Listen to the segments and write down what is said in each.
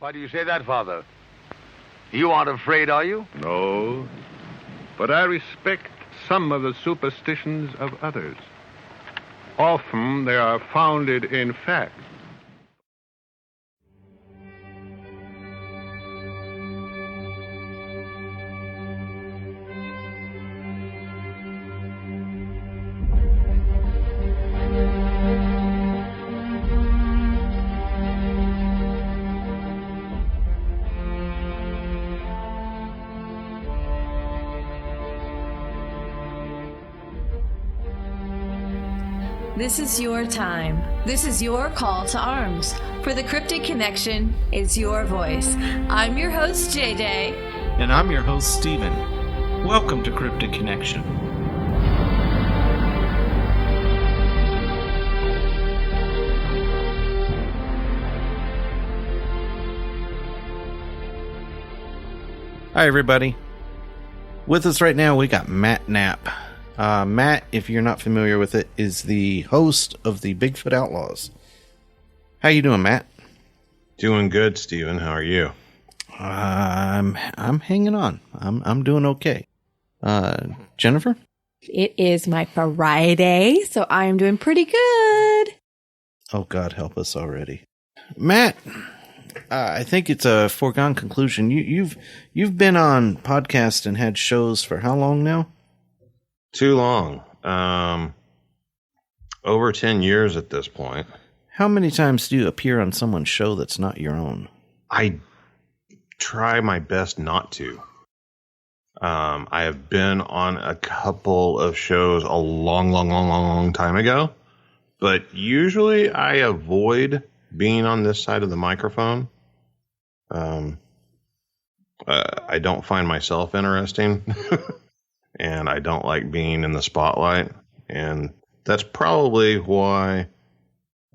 Why do you say that, Father? You aren't afraid, are you? No, but I respect some of the superstitions of others. Often they are founded in fact. This is your time. This is your call to arms. For the Cryptid Connection is your voice. I'm your host, JJ. And I'm your host, Steven. Welcome to Cryptid Connection. Hi, everybody. With us right now, we got Matt Knapp. Matt, if you're not familiar with it, is the host of the Bigfoot Outlaws. How you doing, Matt? Doing good, Steven. How are you? I'm hanging on. I'm doing okay. Jennifer? It is my Friday, so I am doing pretty good. Oh, God help us already. Matt, I think it's a foregone conclusion. You've been on podcasts and had shows for how long now? Too long. Over 10 years at this point. How many times do you appear on someone's show that's not your own? I try my best not to. I have been on a couple of shows a long time ago, but usually I avoid being on this side of the microphone. I don't find myself interesting. And I don't like being in the spotlight. And that's probably why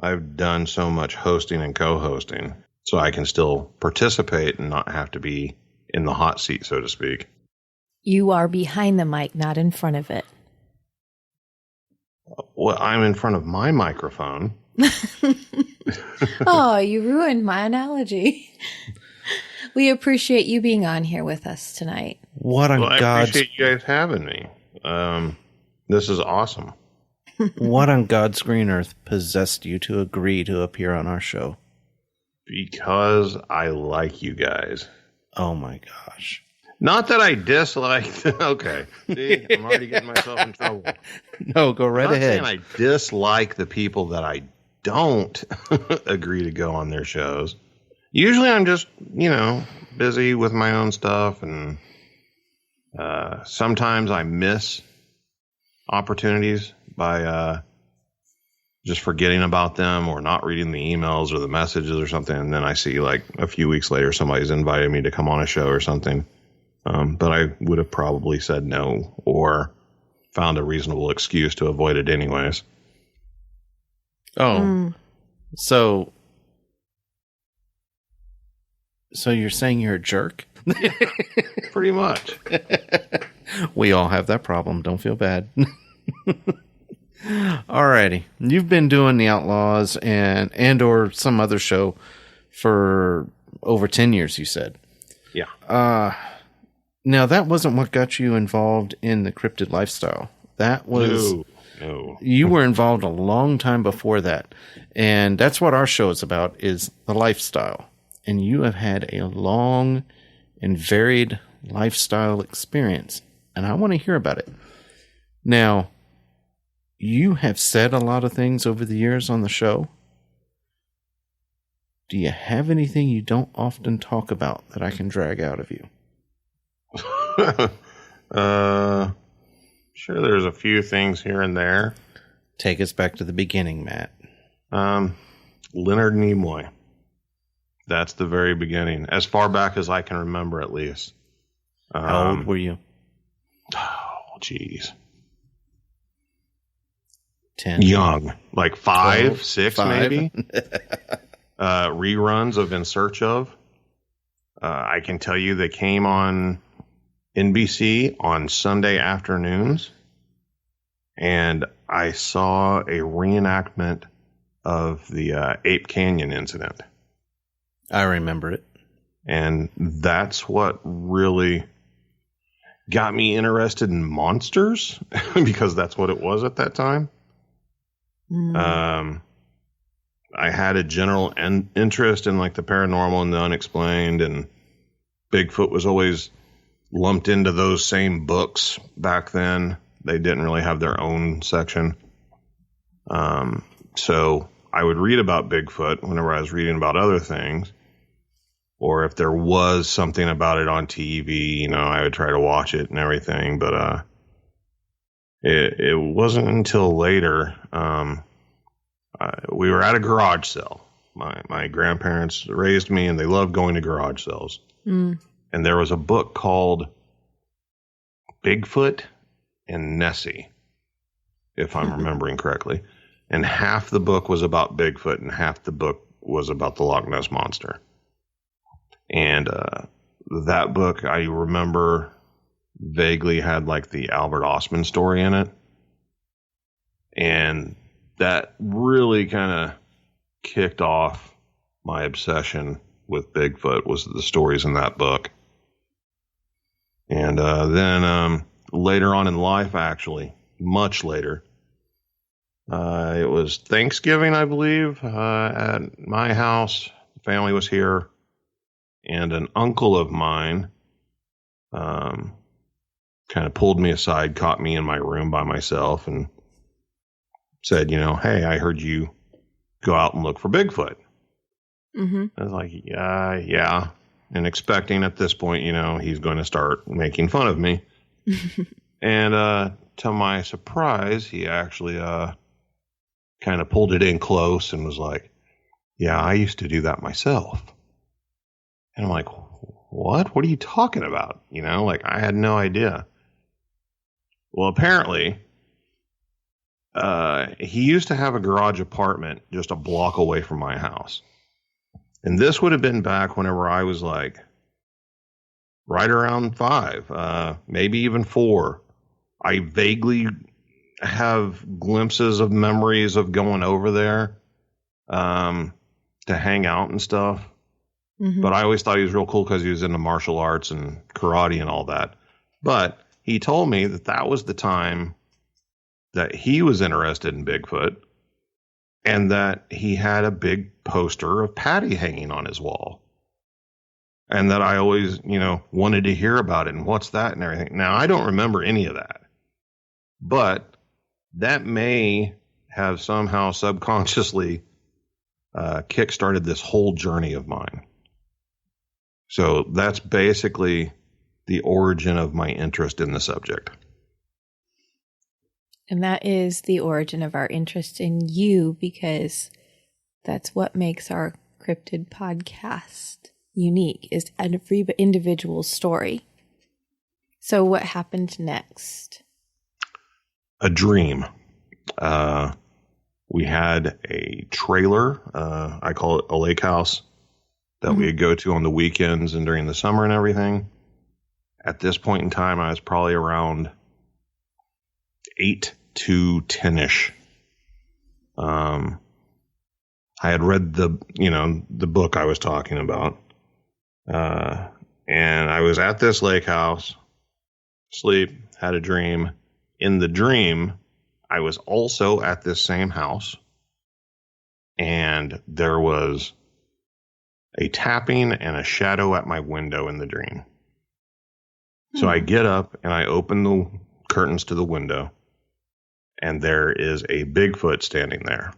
I've done so much hosting and co-hosting. So I can still participate and not have to be in the hot seat, so to speak. You are behind the mic, not in front of it. Well, I'm in front of my microphone. Oh, you ruined my analogy. We appreciate you being on here with us tonight. What on I God's... appreciate you guys having me. This is awesome. What on God's green earth possessed you to agree to appear on our show? Because I like you guys. Oh, my gosh. Not that I dislike... Okay. See, I'm already getting myself in trouble. No, go right ahead. I'm not saying I dislike the people that I don't agree to go on their shows. Usually I'm just, busy with my own stuff, and sometimes I miss opportunities by just forgetting about them or not reading the emails or the messages or something, and then I see like a few weeks later somebody's invited me to come on a show or something. But I would have probably said no or found a reasonable excuse to avoid it anyways. Oh, So you're saying you're a jerk? Pretty much. We all have that problem. Don't feel bad. Alrighty. You've been doing the Outlaws and or some other show for over 10 years, you said. Yeah. Now, that wasn't what got you involved in the cryptid lifestyle. That was... No. You were involved a long time before that. And that's what our show is about, is the lifestyle. And you have had a long and varied lifestyle experience. And I want to hear about it. Now, you have said a lot of things over the years on the show. Do you have anything you don't often talk about that I can drag out of you? Sure, there's a few things here and there. Take us back to the beginning, Matt. Leonard Nimoy. That's the very beginning, as far back as I can remember, at least. How old were you? Oh, geez. 10. Young, like 5, 12, 6, 5. maybe. Reruns of In Search of. I can tell you they came on NBC on Sunday afternoons, and I saw a reenactment of the Ape Canyon incident. I remember it. And that's what really got me interested in monsters because that's what it was at that time. I had a general interest in like the paranormal and the unexplained, and Bigfoot was always lumped into those same books back then. They didn't really have their own section. So I would read about Bigfoot whenever I was reading about other things. Or if there was something about it on TV, you know, I would try to watch it and everything. But it wasn't until later. We were at a garage sale. My grandparents raised me, and they loved going to garage sales. And there was a book called Bigfoot and Nessie, if I'm remembering correctly. And half the book was about Bigfoot, and half the book was about the Loch Ness Monster. And that book, I remember vaguely had like the Albert Ostman story in it. And that really kind of kicked off my obsession with Bigfoot, was the stories in that book. And then later on in life, actually, much later, it was Thanksgiving, I believe, at my house. The family was here. And an uncle of mine kind of pulled me aside, caught me in my room by myself, and said, you know, hey, I heard you go out and look for Bigfoot. I was like, yeah. And expecting at this point, you know, he's going to start making fun of me. And to my surprise, he actually kind of pulled it in close and was like, yeah, I used to do that myself. And I'm like, what? What are you talking about? You know, like I had no idea. Well, apparently, he used to have a garage apartment just a block away from my house. And this would have been back whenever I was like right around 5, maybe even 4. I vaguely have glimpses of memories of going over there to hang out and stuff. But I always thought he was real cool because he was into martial arts and karate and all that. But he told me that that was the time that he was interested in Bigfoot, and that he had a big poster of Patty hanging on his wall. And that I always, you know, wanted to hear about it and what's that and everything. Now, I don't remember any of that. But that may have somehow subconsciously kickstarted this whole journey of mine. So that's basically the origin of my interest in the subject. And that is the origin of our interest in you, because that's what makes our Cryptid podcast unique, is every individual story. So what happened next? A dream. We had a trailer, I call it a lake house, that we'd go to on the weekends and during the summer and everything. At this point in time, I was probably around 8 to 10-ish. I had read the book I was talking about. And I was at this lake house, sleep, had a dream. In the dream, I was also at this same house, and there was a tapping and a shadow at my window in the dream. So I get up and I open the curtains to the window, and there is a Bigfoot standing there.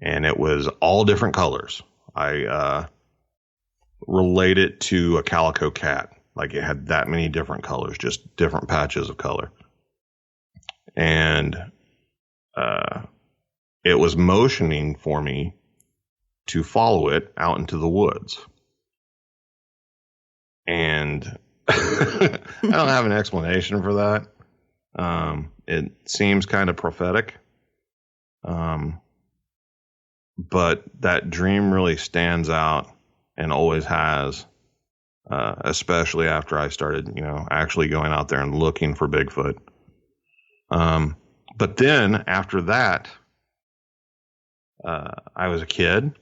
And it was all different colors. I relate it to a calico cat. Like it had that many different colors, just different patches of color. And it was motioning for me to follow it out into the woods. And I don't have an explanation for that. It seems kind of prophetic. But that dream really stands out and always has, especially after I started, actually going out there and looking for Bigfoot. But then after that, I was a kid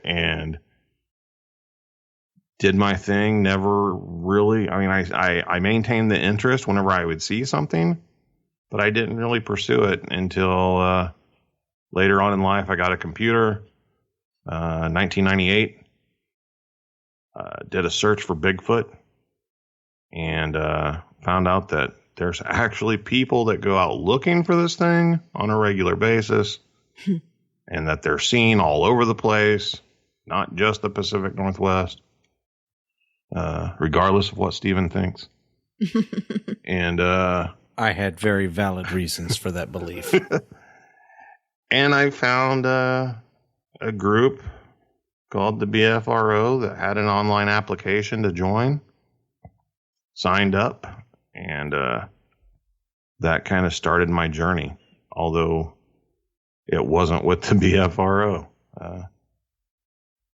and did my thing. Never really. I mean, I maintained the interest whenever I would see something, but I didn't really pursue it until later on in life. I got a computer, 1998. Did a search for Bigfoot and found out that there's actually people that go out looking for this thing on a regular basis and that they're seen all over the place, not just the Pacific Northwest, regardless of what Steven thinks. And I had very valid reasons for that belief. And I found a group called the BFRO that had an online application to join. Signed up, and that kind of started my journey, although it wasn't with the BFRO.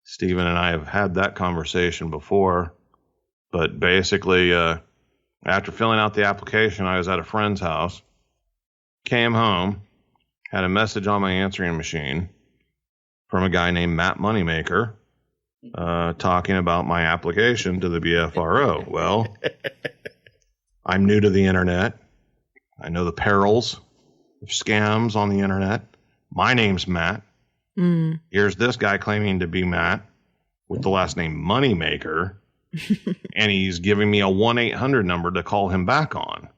Stephen and I have had that conversation before, but basically, after filling out the application, I was at a friend's house, came home, had a message on my answering machine from a guy named Matt Moneymaker, talking about my application to the BFRO. Well, I'm new to the internet. I know the perils of scams on the internet. My name's Matt. Here's this guy claiming to be Matt with the last name Moneymaker, and he's giving me a 1-800 number to call him back on.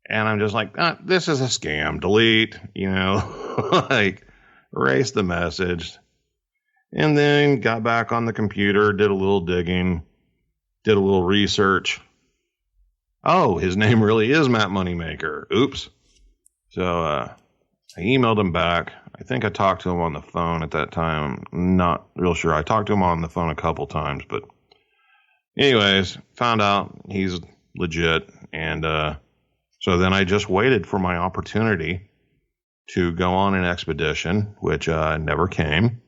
And I'm just like, this is a scam. Delete, like erase the message. And then got back on the computer, did a little digging, did a little research. Oh, his name really is Matt Moneymaker. Oops. So I emailed him back. I think I talked to him on the phone at that time. I'm not real sure. I talked to him on the phone a couple times. But anyways, found out he's legit. And so then I just waited for my opportunity to go on an expedition, which never came.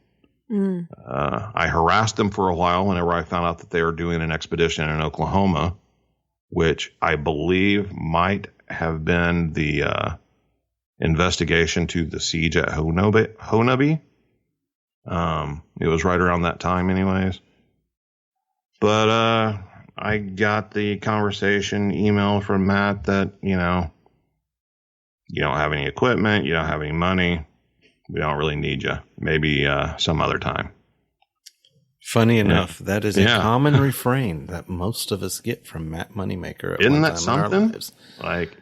I harassed them for a while whenever I found out that they were doing an expedition in Oklahoma, which I believe might have been the investigation to the siege at Honobbe. It was right around that time anyways. But I got the conversation email from Matt that, you don't have any equipment, you don't have any money. We don't really need you. Maybe some other time. Funny enough, that is a common refrain that most of us get from Matt Moneymaker. Isn't that something? Like,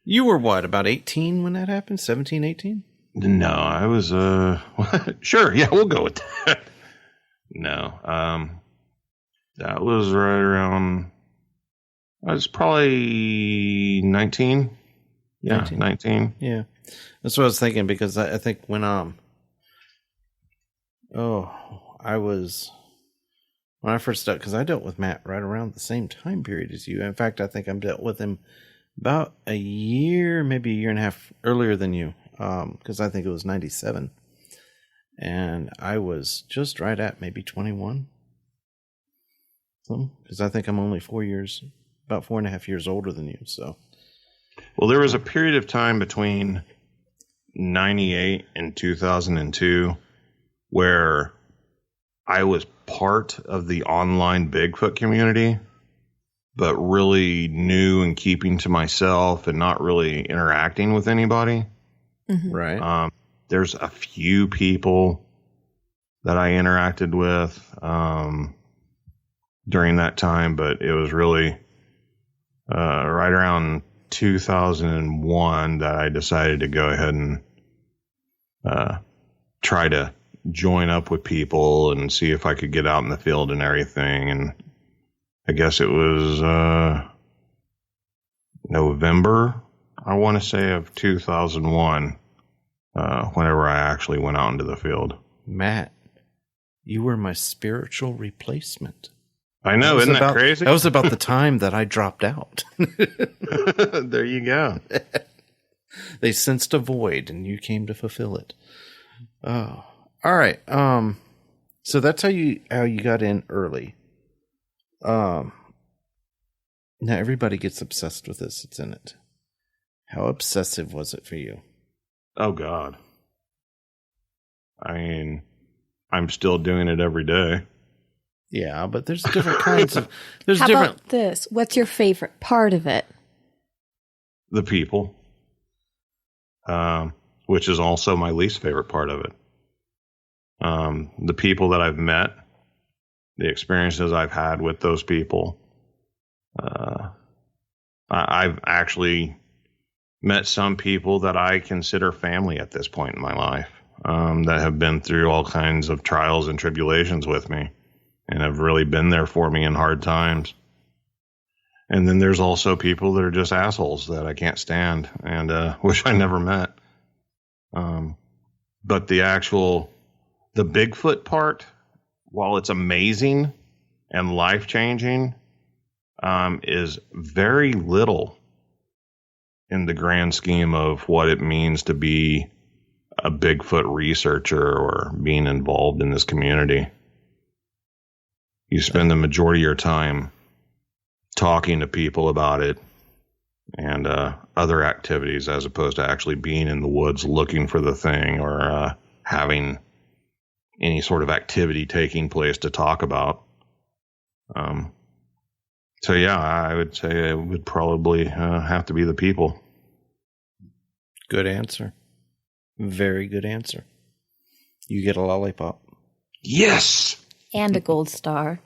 you were what, about 18 when that happened? 17, 18? No, I was, sure, yeah, we'll go with that. No, that was right around, I was I was probably 19. Yeah, 19. Yeah. That's what I was thinking, because I think when when I first started, because I dealt with Matt right around the same time period as you. In fact, I think I dealt with him about a year, maybe a year and a half earlier than you, because I think it was 97. And I was just right at maybe 21. Because I think I'm only about 4.5 years older than you. So, well, there was a period of time between 98 and 2002 where I was part of the online Bigfoot community, but really new and keeping to myself and not really interacting with anybody. Mm-hmm. Right. There's a few people that I interacted with during that time, but it was really right around 2001 that I decided to go ahead and try to join up with people and see if I could get out in the field and everything. And I guess it was November, I want to say, of 2001 whenever I actually went out into the field. Matt, you were my spiritual replacement. I know, isn't that crazy? That was about the time that I dropped out. There you go. They sensed a void, and you came to fulfill it. Oh, all right. So that's how you got in early. Now everybody gets obsessed with this. It's in it. How obsessive was it for you? Oh God. I mean, I'm still doing it every day. Yeah, but there's different kinds of. There's How different. about this? What's your favorite part of it? The people, which is also my least favorite part of it. The people that I've met, the experiences I've had with those people. I've actually met some people that I consider family at this point in my life, that have been through all kinds of trials and tribulations with me and have really been there for me in hard times. And then there's also people that are just assholes that I can't stand and wish I never met. But the Bigfoot part, while it's amazing and life-changing, is very little in the grand scheme of what it means to be a Bigfoot researcher or being involved in this community. You spend the majority of your time talking to people about it and other activities as opposed to actually being in the woods looking for the thing or having any sort of activity taking place to talk about. So yeah, I would say it would probably have to be the people. Good answer. Very good answer. You get a lollipop. Yes! And a gold star.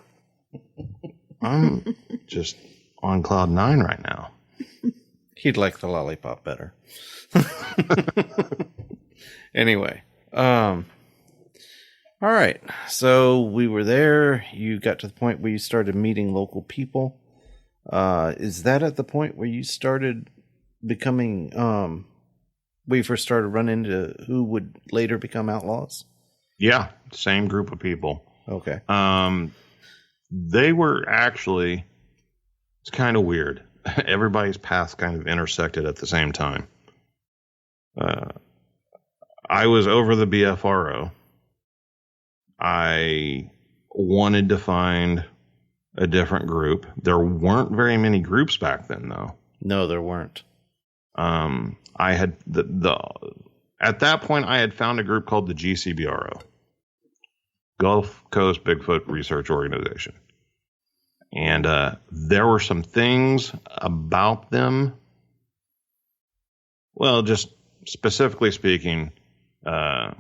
I'm just on cloud 9 right now. He'd like the lollipop better. Anyway. All right. So we were there. You got to the point where you started meeting local people. Is that at the point where you started becoming, where you first started running into who would later become outlaws? Yeah, same group of people. Okay. They were actually, it's kind of weird. Everybody's paths kind of intersected at the same time. I was over the BFRO. I wanted to find a different group. There weren't very many groups back then, though. No, there weren't. I had at that point I had found a group called the GCBRO, Gulf Coast Bigfoot Research Organization, and there were some things about them. Well, just specifically speaking, there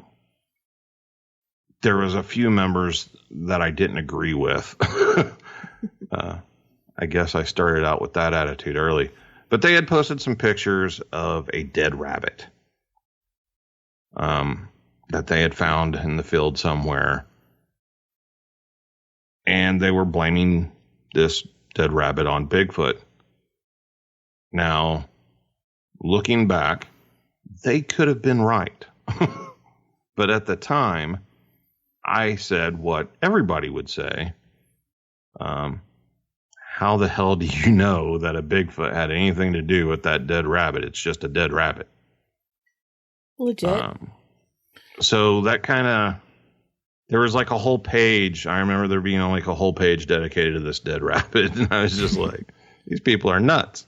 was a few members that I didn't agree with. I guess I started out with that attitude early. But they had posted some pictures of a dead rabbit that they had found in the field somewhere. And they were blaming this dead rabbit on Bigfoot. Now, looking back, they could have been right. But at the time, I said what everybody would say. How the hell do you know that a Bigfoot had anything to do with that dead rabbit? It's just a dead rabbit. Legit. So that kind of, there was like a whole page. I remember there being like a whole page dedicated to this dead rabbit. And I was just like, these people are nuts.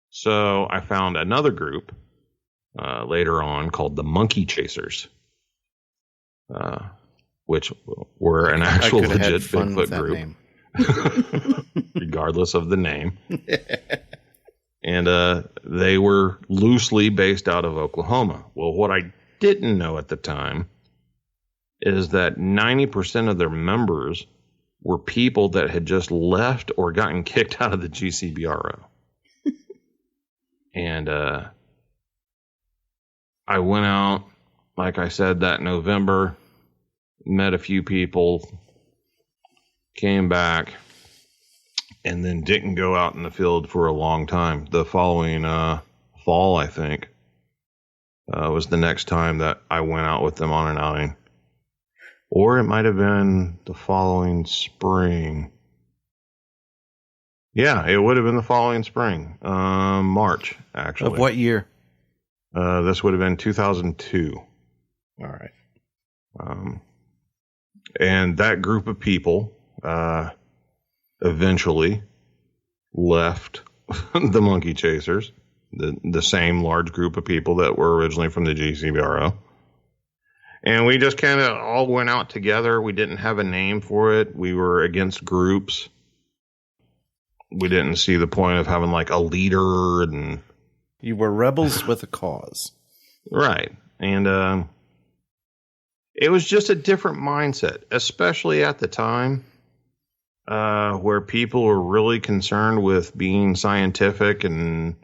So I found another group later on called the Monkey Chasers, which were an actual legit Bigfoot group. Regardless of the name. And they were loosely based out of Oklahoma. Well, what I didn't know at the time is that 90% of their members were people that had just left or gotten kicked out of the GCBRO. And I went out, like I said, that November, met a few people, came back, and then didn't go out in the field for a long time. The following fall, I think, was the next time that I went out with them on an outing. Or it might have been the following spring. Yeah, it would have been the following spring. March, actually. Of what year? This would have been 2002. All right. And that group of people eventually left the Monkey Chasers, the same large group of people that were originally from the GCBRO. And we just kind of all went out together. We didn't have a name for it. We were against groups. We didn't see the point of having like a leader. And You were rebels with a cause. right. And it was just a different mindset, especially at the time where people were really concerned with being scientific and,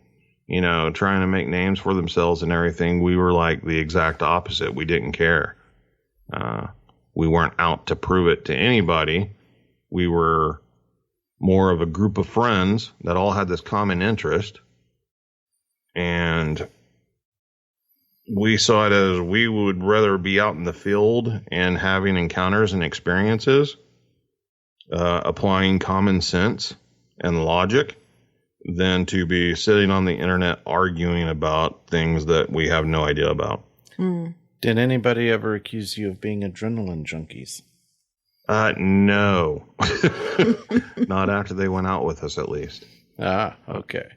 you know, trying to make names for themselves and everything. We were like the exact opposite. We didn't care. We weren't out to prove it to anybody. We were more of a group of friends that all had this common interest. And we saw it as we would rather be out in the field and having encounters and experiences, applying common sense and logic, than to be sitting on the internet arguing about things that we have no idea about. Did anybody ever accuse you of being adrenaline junkies? No. Not after they went out with us, at least. Ah, okay.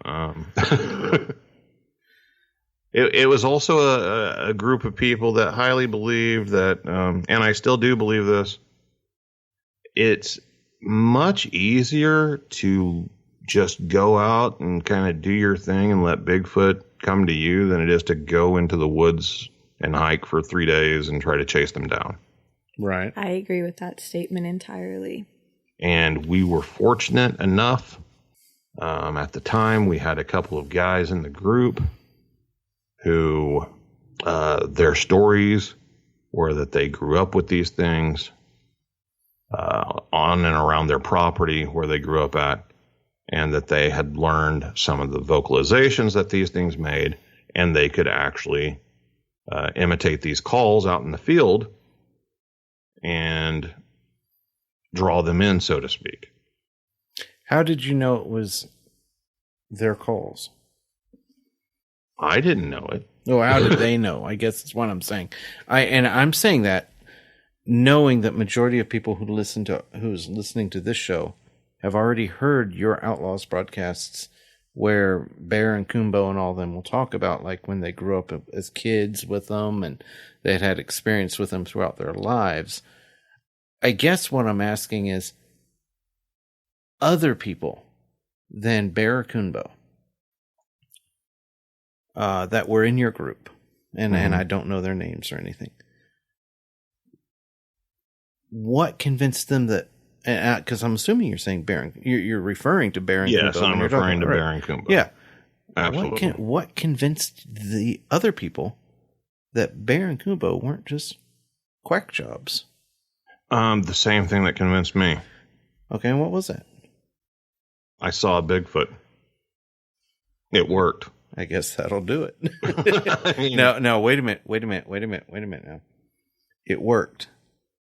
It was also a group of people that highly believed that, and I still do believe this, it's much easier to just go out and kind of do your thing and let Bigfoot come to you than it is to go into the woods and hike for 3 days and try to chase them down. Right. I agree with that statement entirely. And we were fortunate enough. At the time, we had a couple of guys in the group who their stories were that they grew up with these things on and around their property where they grew up at, and that they had learned some of the vocalizations that these things made, and they could actually imitate these calls out in the field and draw them in, so to speak. How did you know it was their calls? I didn't know it. Oh, how did they know? I guess that's what I'm saying. I'm saying that knowing that majority of people who's listening to this show have already heard your Outlaws broadcasts, where Bear and Kumbo and all of them will talk about like when they grew up as kids with them and they'd had experience with them throughout their lives. I guess what I'm asking is other people than Bear or Kumbo that were in your group, and I don't know their names or anything. What convinced them that? Because I'm assuming you're saying Bear. You're referring to Bear and Kumbo. Yes, I'm referring to Bear and Kumbo. Yeah, absolutely. What convinced the other people that Bear and Kumbo weren't just quack jobs? The same thing that convinced me. Okay, and what was that? I saw a Bigfoot. It worked. I guess that'll do it. No, wait a minute now. It worked.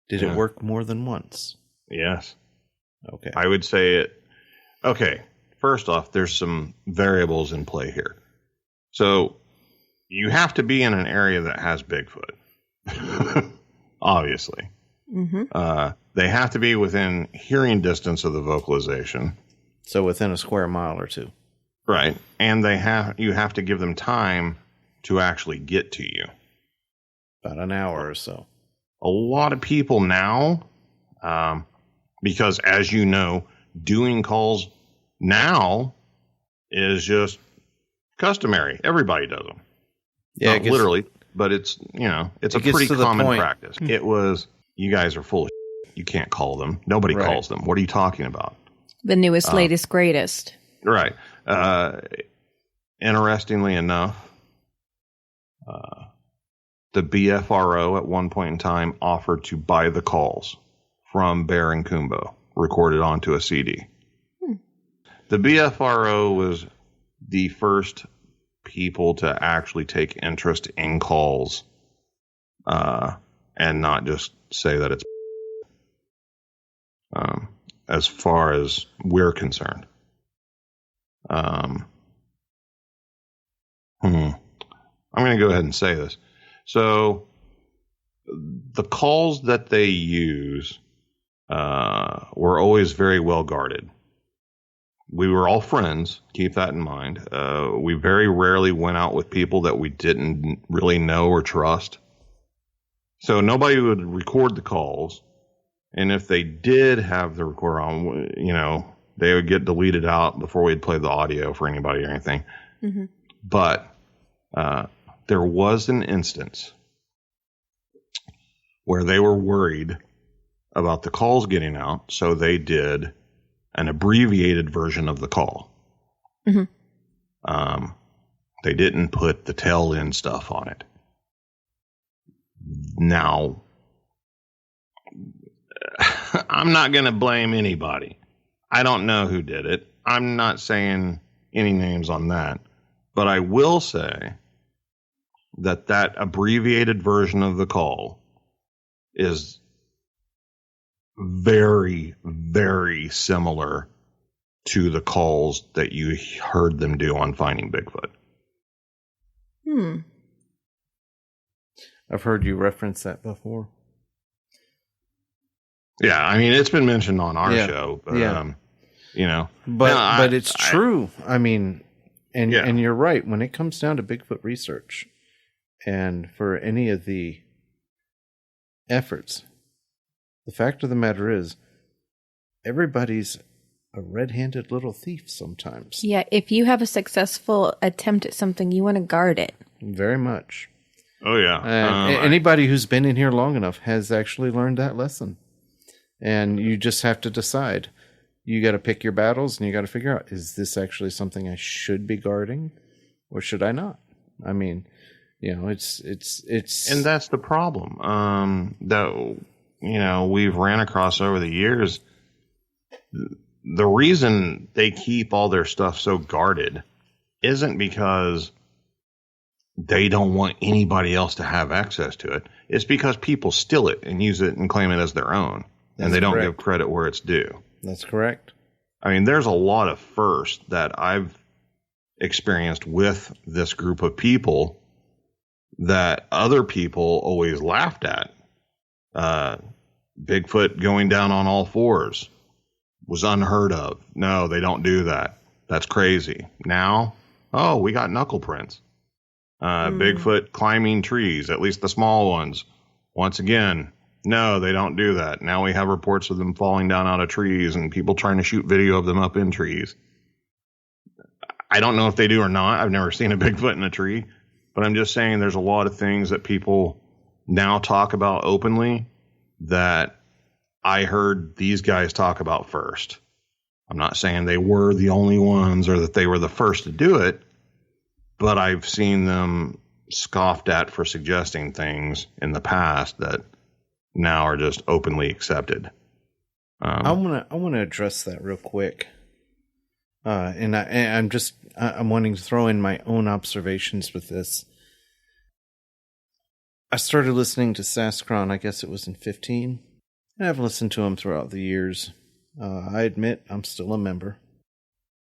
Did it work more than once? Yes. Okay. I would say it. Okay. First off, there's some variables in play here. So you have to be in an area that has Bigfoot. Obviously. Mm-hmm. They have to be within hearing distance of the vocalization. So within a square mile or two. Right. And you have to give them time to actually get to you. About an hour or so. A lot of people now, because as you know, doing calls now is just customary. Everybody does them. Yeah, not literally, but it's a pretty common practice. It was, you guys are full of shit. You can't call them. Nobody calls them. What are you talking about? The newest, latest, greatest. Right. Interestingly enough, the BFRO at one point in time offered to buy the calls from Bear and Kumbo, recorded onto a CD. The BFRO was the first people to actually take interest in calls and not just say that it's as far as we're concerned. I'm going to go ahead and say this. So the calls that they use were always very well guarded. We were all friends. Keep that in mind. We very rarely went out with people that we didn't really know or trust. So nobody would record the calls. And if they did have the recorder on, you know, they would get deleted out before we'd play the audio for anybody or anything. Mm-hmm. But there was an instance where they were worried about the calls getting out, so they did an abbreviated version of the call. Mm-hmm. They didn't put the tail-end stuff on it. Now, I'm not going to blame anybody. I don't know who did it. I'm not saying any names on that. But I will say that that abbreviated version of the call is very, very similar to the calls that you heard them do on Finding Bigfoot. I've heard you reference that before. Yeah, I mean, it's been mentioned on our show, but, you know. But it's true. I mean, and you're right. When it comes down to Bigfoot research and for any of the efforts, the fact of the matter is everybody's a red-handed little thief sometimes. Yeah, if you have a successful attempt at something, you want to guard it. Very much. Oh, yeah. Anybody who's been in here long enough has actually learned that lesson. And you just have to decide. You got to pick your battles, and you got to figure out, is this actually something I should be guarding, or should I not? I mean, you know, it's and that's the problem that, you know, we've ran across over the years. The reason they keep all their stuff so guarded isn't because they don't want anybody else to have access to it. It's because people steal it and use it and claim it as their own. And they don't give credit where it's due. That's correct. I mean, there's a lot of firsts that I've experienced with this group of people that other people always laughed at. Bigfoot going down on all fours was unheard of. No, they don't do that. That's crazy. Now, we got knuckle prints. Bigfoot climbing trees, at least the small ones. Once again, no, they don't do that. Now we have reports of them falling down out of trees and people trying to shoot video of them up in trees. I don't know if they do or not. I've never seen a Bigfoot in a tree. But I'm just saying there's a lot of things that people now talk about openly that I heard these guys talk about first. I'm not saying they were the only ones or that they were the first to do it, but I've seen them scoffed at for suggesting things in the past that now are just openly accepted. I want to address that real quick. I'm wanting to throw in my own observations with this. I started listening to Sasquatch, I guess it was in 2015. And I've listened to him throughout the years. I admit I'm still a member.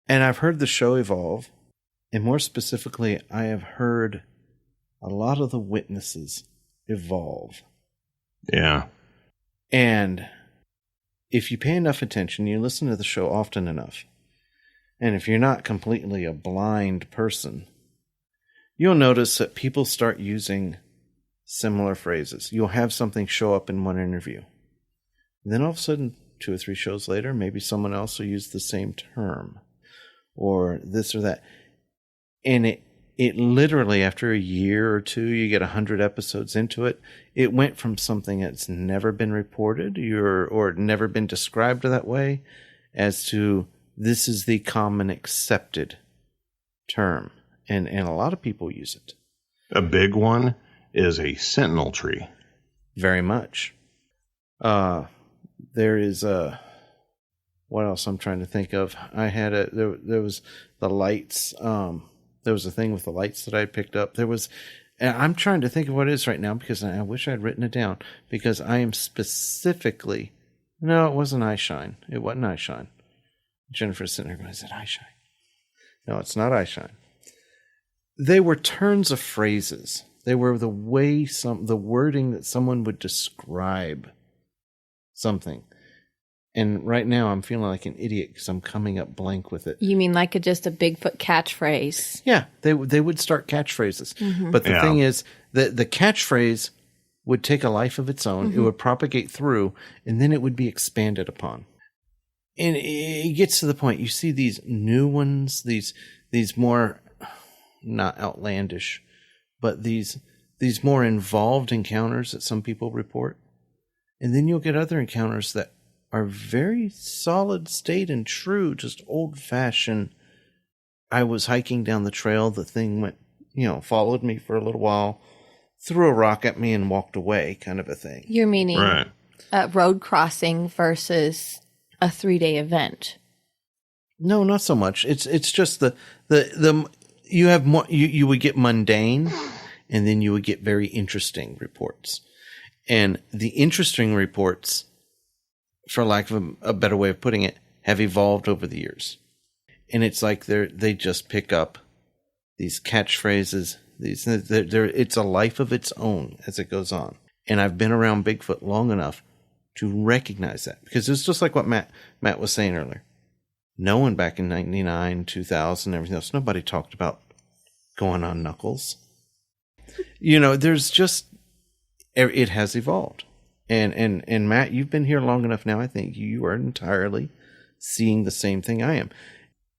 And I've heard the show evolve. And more specifically, I have heard a lot of the witnesses evolve. Yeah. And if you pay enough attention, you listen to the show often enough, and if you're not completely a blind person, you'll notice that people start using similar phrases. You'll have something show up in one interview. And then all of a sudden, 2 or 3 shows later, maybe someone else will use the same term or this or that. And it literally, after a year or two, you get 100 episodes into it, it went from something that's never been reported or never been described that way as to this is the common accepted term. And a lot of people use it. A big one is a sentinel tree. Very much. There is what else I'm trying to think of? I had there was the lights. There was a thing with the lights that I had picked up. And I'm trying to think of what it is right now because I wish I'd written it down because I am specifically, no, it wasn't eyeshine. It wasn't eyeshine. Jennifer's sitting there going, is it eyeshine? No, it's not eyeshine. They were turns of phrases. They were the way the wording that someone would describe something. And right now I'm feeling like an idiot because I'm coming up blank with it. You mean like just a Bigfoot catchphrase? Yeah, they would start catchphrases. Mm-hmm. But the thing is that the catchphrase would take a life of its own. It would propagate through, and then it would be expanded upon. And it gets to the point, you see these new ones, these more, not outlandish, but these more involved encounters that some people report. And then you'll get other encounters that are very solid state and true, just old-fashioned. I was hiking down the trail, the thing went, followed me for a little while, threw a rock at me and walked away, kind of a thing. You're meaning Right. Road crossing versus a 3-day event. No, not so much. It's just the you have more. You would get mundane, and then you would get very interesting reports. And the interesting reports, for lack of a better way of putting it, have evolved over the years. And it's like they just pick up these catchphrases. It's a life of its own as it goes on. And I've been around Bigfoot long enough to recognize that, because it's just like what Matt was saying earlier. No one back in 99, 2000, everything else, nobody talked about going on knuckles. There's just, it has evolved. And Matt, you've been here long enough now. I think you are entirely seeing the same thing I am.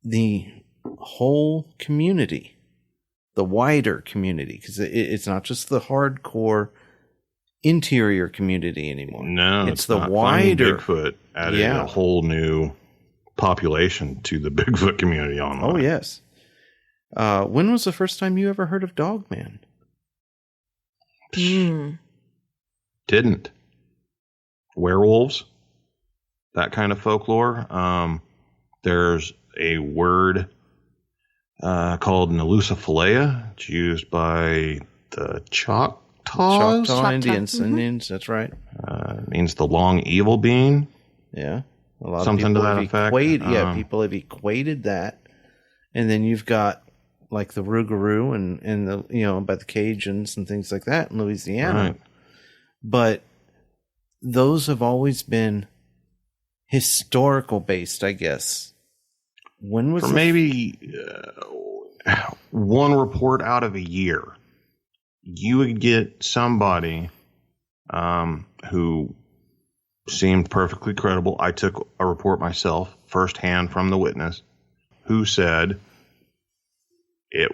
The whole community, the wider community, because it's not just the hardcore interior community anymore. No, it's the not. wider Bigfoot added a whole new population to the Bigfoot community online. Oh, yes. When was the first time you ever heard of Dogman? Didn't. Werewolves, that kind of folklore. There's a word called Nelucifolea. It's used by the Choctaw Indians. Indians, that's right. It means the long evil being. Yeah. A lot Something of people to that effect. People have equated that. And then you've got like the Rougarou and the by the Cajuns and things like that in Louisiana. Right. But those have always been historical based, I guess. When was maybe one report out of a year, you would get somebody who seemed perfectly credible. I took a report myself, firsthand from the witness, who said it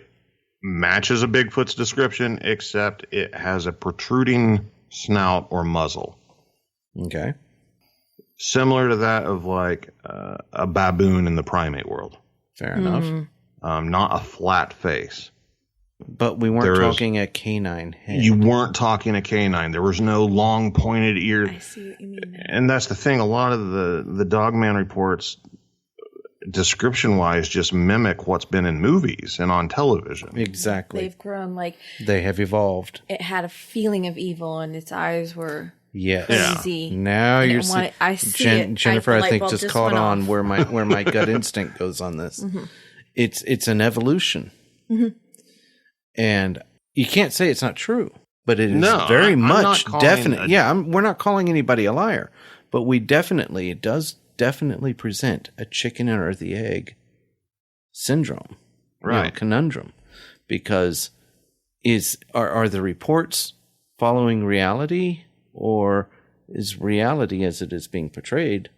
matches a Bigfoot's description, except it has a protruding snout or muzzle. Okay. Similar to that of like a baboon in the primate world. Fair enough. Not a flat face. But we weren't talking a canine head. You weren't talking a canine. There was no long pointed ear. I see what you mean now. And that's the thing. A lot of the Dogman reports, description wise, just mimic what's been in movies and on television. Exactly. They've grown they have evolved. It had a feeling of evil, and its eyes were crazy. Now you're seeing. I see Jennifer, I think, just caught on where my gut instinct goes on this. Mm-hmm. It's an evolution. Mm-hmm. And you can't say it's not true, but it is very much definite. We're not calling anybody a liar, but it does definitely present a chicken or the egg syndrome, right? Conundrum, because are the reports following reality, or is reality as it is being portrayed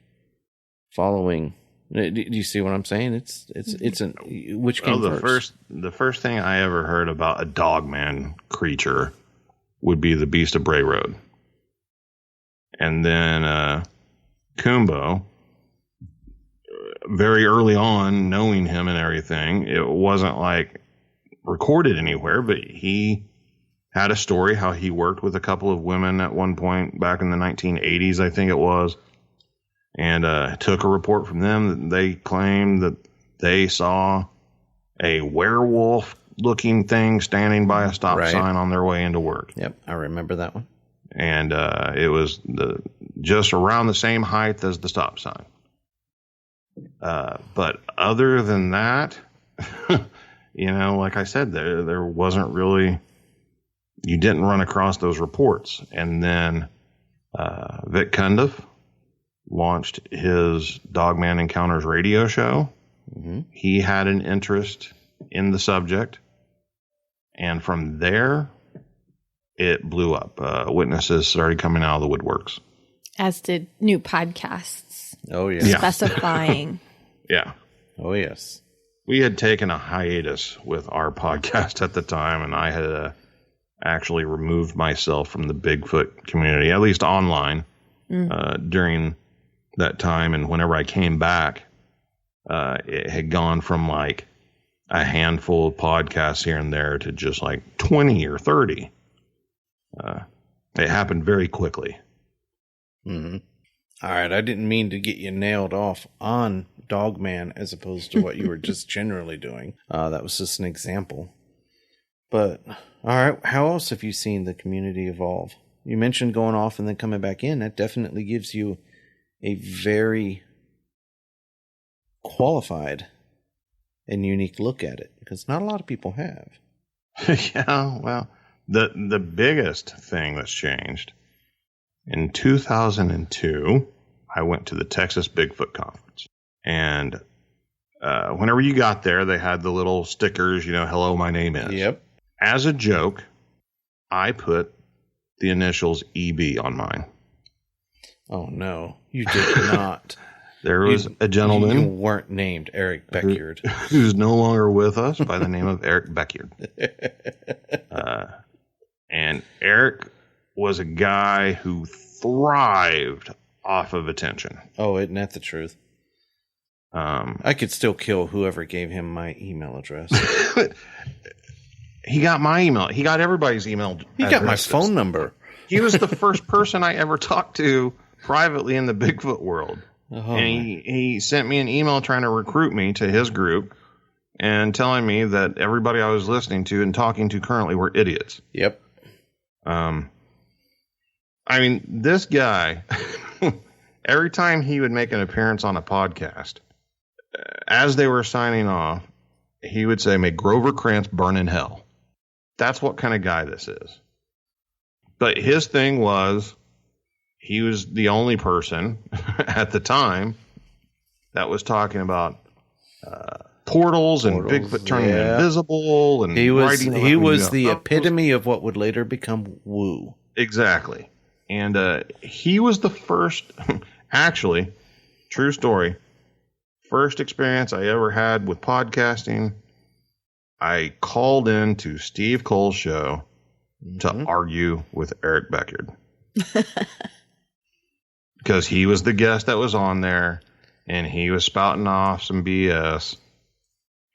following? Do you see what I'm saying? Which came first? The first thing I ever heard about a Dogman creature would be the Beast of Bray Road, and then Kumbo. Very early on, knowing him and everything, it wasn't like recorded anywhere, but he had a story how he worked with a couple of women at one point back in the 1980s, I think it was. And took a report from them that they claimed that they saw a werewolf-looking thing standing by a stop sign on their way into work. Yep, I remember that one. And it was just around the same height as the stop sign. But other than that, like I said, there wasn't really. You didn't run across those reports, and then Vic Cundiff launched his Dogman Encounters radio show. Mm-hmm. He had an interest in the subject. And from there, it blew up. Witnesses started coming out of the woodworks. As did new podcasts. Oh, yeah. Specifying. Yeah. Oh, yes. We had taken a hiatus with our podcast at the time, and I had actually removed myself from the Bigfoot community, at least online, during that time. And whenever I came back, it had gone from like a handful of podcasts here and there to just like 20 or 30. It happened very quickly. Mm-hmm. All right, I didn't mean to get you nailed off on Dogman as opposed to what you were just generally doing. That was just an example. But, all right, how else have you seen the community evolve? You mentioned going off and then coming back in. That definitely gives you a very qualified and unique look at it, because not a lot of people have. Yeah, well, the biggest thing that's changed, in 2002, I went to the Texas Bigfoot Conference. And whenever you got there, they had the little stickers, hello, my name is. Yep. As a joke, I put the initials EB on mine. Oh, no, you did not. There was a gentleman. You weren't named Eric Beckyard. Who's no longer with us, by the name of Eric Beckyard. And Eric was a guy who thrived off of attention. Oh, isn't that the truth? I could still kill whoever gave him my email address. He got my email. He got everybody's email. He got my phone number. He was the first person I ever talked to privately in the Bigfoot world. Oh, and he sent me an email trying to recruit me to his group and telling me that everybody I was listening to and talking to currently were idiots. Yep. I mean, this guy, every time he would make an appearance on a podcast, as they were signing off, he would say, "May Grover Krantz burn in hell." That's what kind of guy this is. But his thing was, he was the only person at the time that was talking about portals and Bigfoot turning invisible. And he was the epitome of what would later become woo. Exactly. And he was the first, actually, true story, first experience I ever had with podcasting. I called in to Steve Cole's show to argue with Eric Beckyard. Because he was the guest that was on there, and he was spouting off some BS.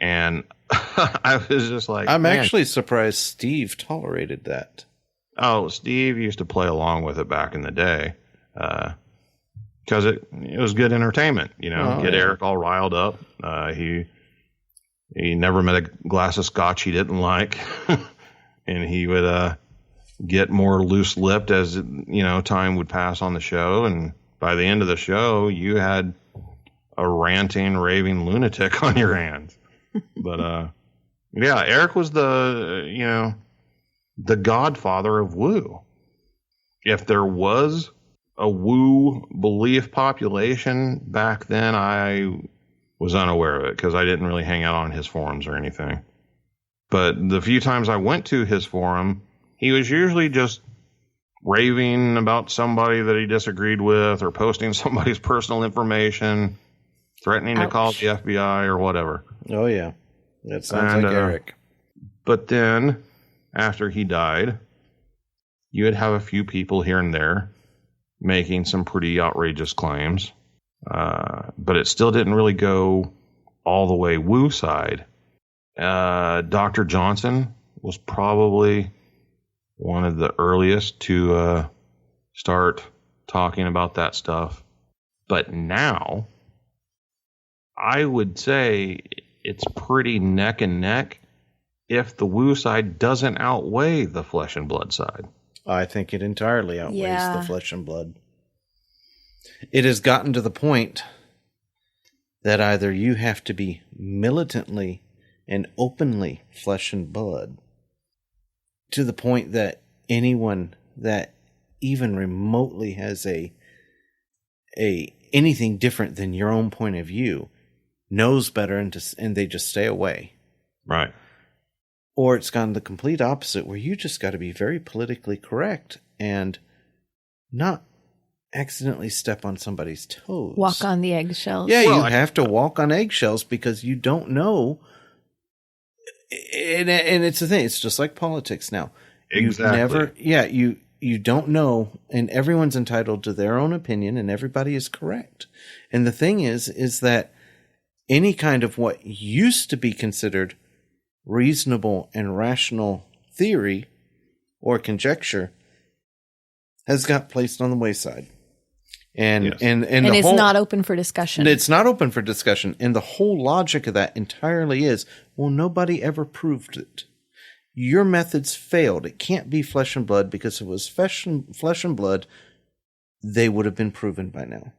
And I was just like, I'm actually surprised Steve tolerated that. Oh, Steve used to play along with it back in the day. Because it was good entertainment, get Eric all riled up. He never met a glass of scotch he didn't like. And he would get more loose-lipped as time would pass on the show, and by the end of the show, you had a ranting, raving lunatic on your hands. But yeah, Eric was the godfather of woo. If there was a woo belief population back then, I was unaware of it because I didn't really hang out on his forums or anything. But the few times I went to his forum, he was usually just raving about somebody that he disagreed with, or posting somebody's personal information, threatening to call the FBI or whatever. Oh, yeah. That sounds like Eric. But then, after he died, you would have a few people here and there making some pretty outrageous claims. But it still didn't really go all the way woo side. Dr. Johnson was probably one of the earliest to start talking about that stuff. But now, I would say it's pretty neck and neck if the woo side doesn't outweigh the flesh and blood side. I think it entirely outweighs the flesh and blood. It has gotten to the point that either you have to be militantly and openly flesh and blood, to the point that anyone that even remotely has a anything different than your own point of view knows better, and they just stay away. Right. or it's gone the complete opposite, where you just got to be very politically correct and not accidentally step on somebody's toes. Walk on the eggshells. Yeah, you have to walk on eggshells because you don't know. And it's the thing. It's just like politics now. Exactly. You don't know, and everyone's entitled to their own opinion, and everybody is correct. And the thing is that any kind of what used to be considered reasonable and rational theory or conjecture has got placed on the wayside. And it's not open for discussion. It's not open for discussion. And the whole logic of that entirely is, well, nobody ever proved it. Your methods failed. It can't be flesh and blood, because if it was flesh and blood, they would have been proven by now.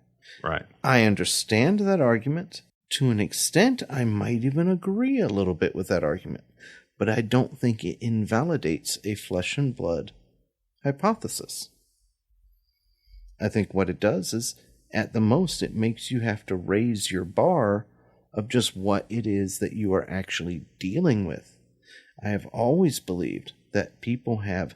Right. I understand that argument. To an extent, I might even agree a little bit with that argument. But I don't think it invalidates a flesh and blood hypothesis. I think what it does is, at the most, it makes you have to raise your bar of just what it is that you are actually dealing with. I have always believed that people have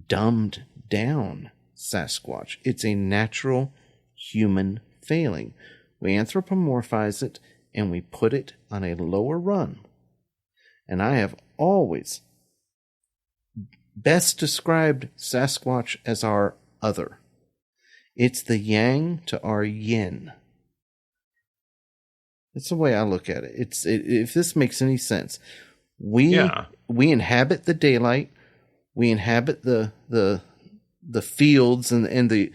dumbed down Sasquatch. It's a natural human failing. We anthropomorphize it and we put it on a lower run. And I have always best described Sasquatch as our other. It's the yang to our yin. That's the way I look at it. If this makes any sense. We inhabit the daylight. We inhabit the fields and the